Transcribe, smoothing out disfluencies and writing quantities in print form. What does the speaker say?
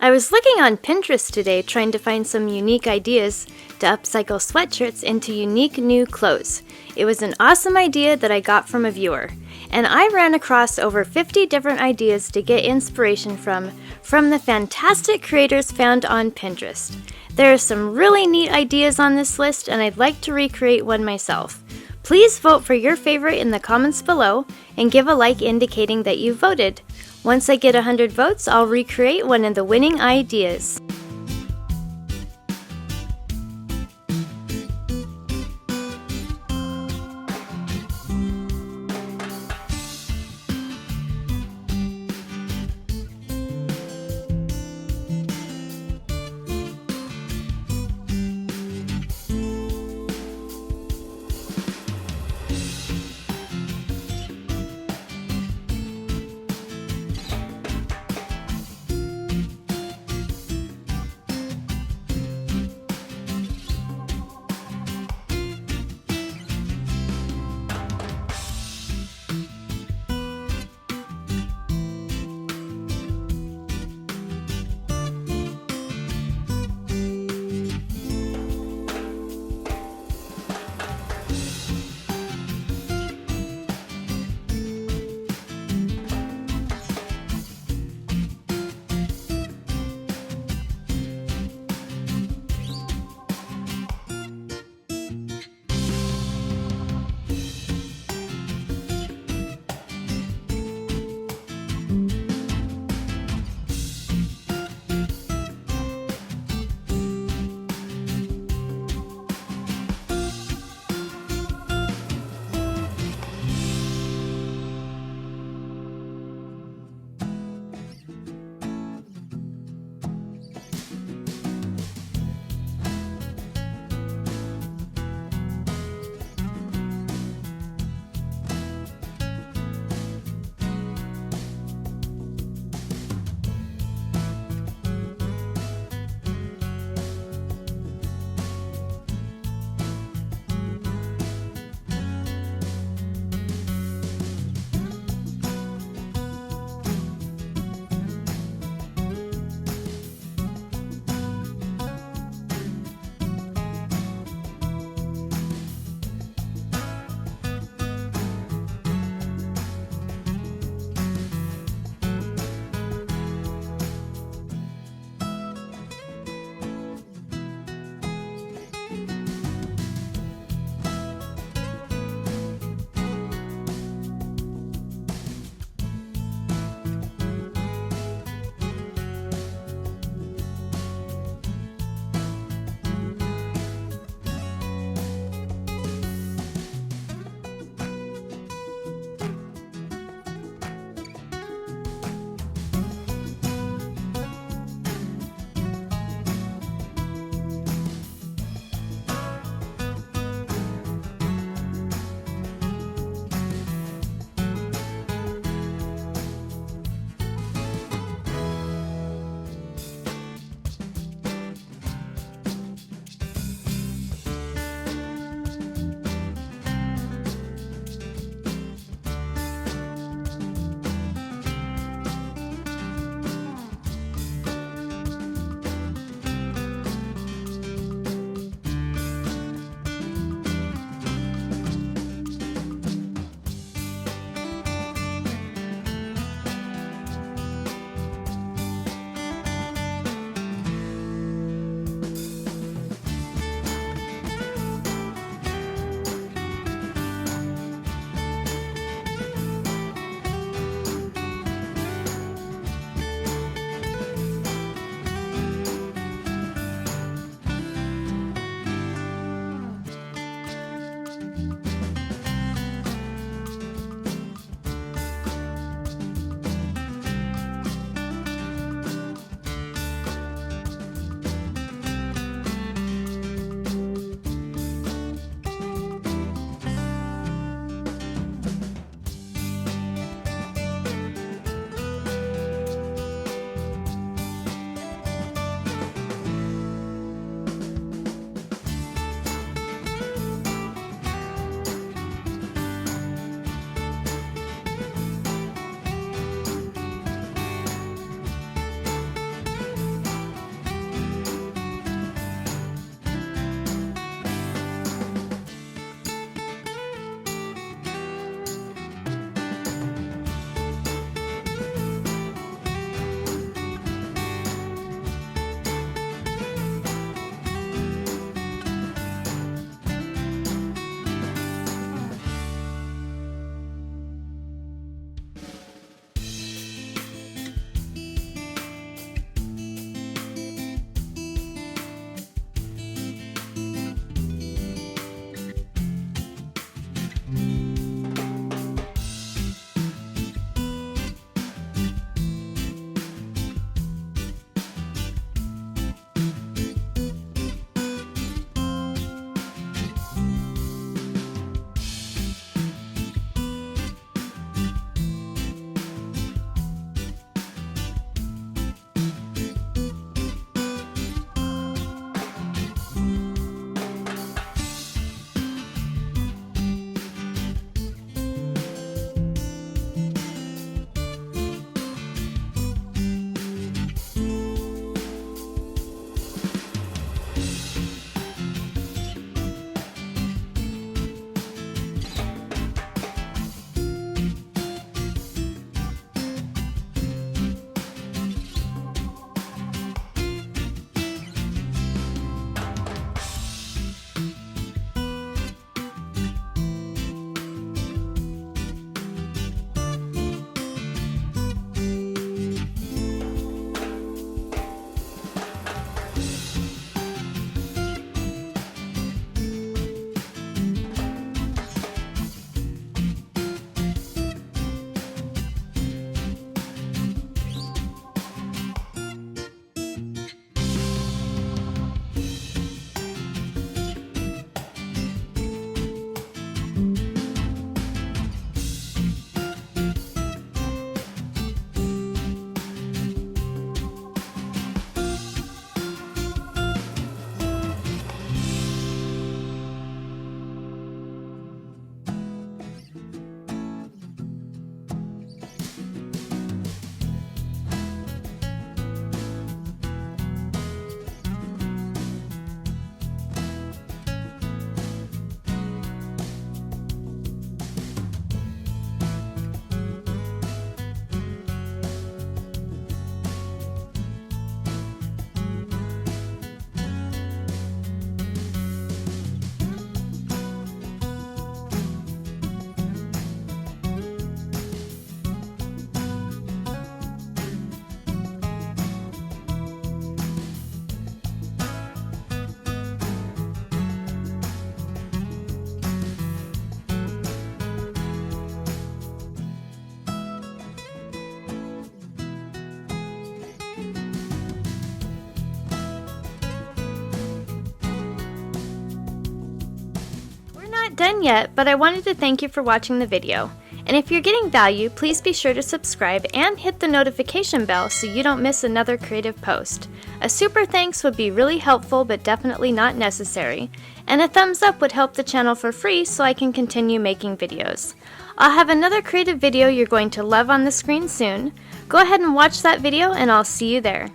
I was looking on Pinterest today trying to find some unique ideas to upcycle sweatshirts into unique new clothes. It was an awesome idea that I got from a viewer, and I ran across over 50 different ideas to get inspiration from the fantastic creators found on Pinterest. There are some really neat ideas on this list, and I'd like to recreate one myself. Please vote for your favorite in the comments below and give a like indicating that you voted. Once I get 100 votes, I'll recreate one of the winning ideas. done yet, but I wanted to thank you for watching the video. And if you're getting value, please be sure to subscribe and hit the notification bell so you don't miss another creative post. A super thanks would be really helpful but definitely not necessary. And a thumbs up would help the channel for free so I can continue making videos. I'll have another creative video you're going to love on the screen soon. Go ahead and watch that video and I'll see you there.